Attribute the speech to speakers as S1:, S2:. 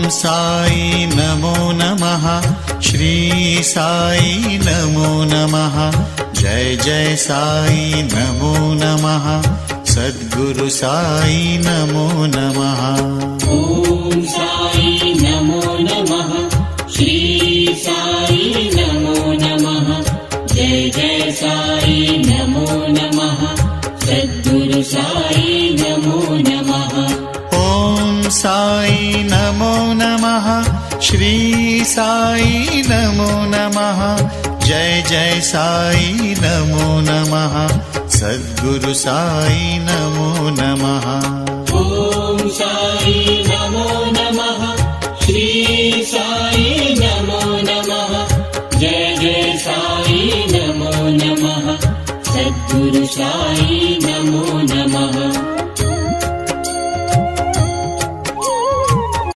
S1: साई नमो नमः। श्री साई नमो नमः। जय जय साई नमो नमः। सद्गुरु साई नमो नमः।
S2: ओम साई नमो नमः। श्री साई नमो नमः। जय जय साई नमो नमः। सद्गुरु साई नमो नमः।
S1: ओम साई नमो नमः। श्री साई नमो नमः। जय जय साई नमो नमः। सद्गुरु साई नमो नमः।
S2: ओम साई नमो नमः। श्री साई नमो नमः। जय जय साई नमो नमः। सद्गुरु साई नमो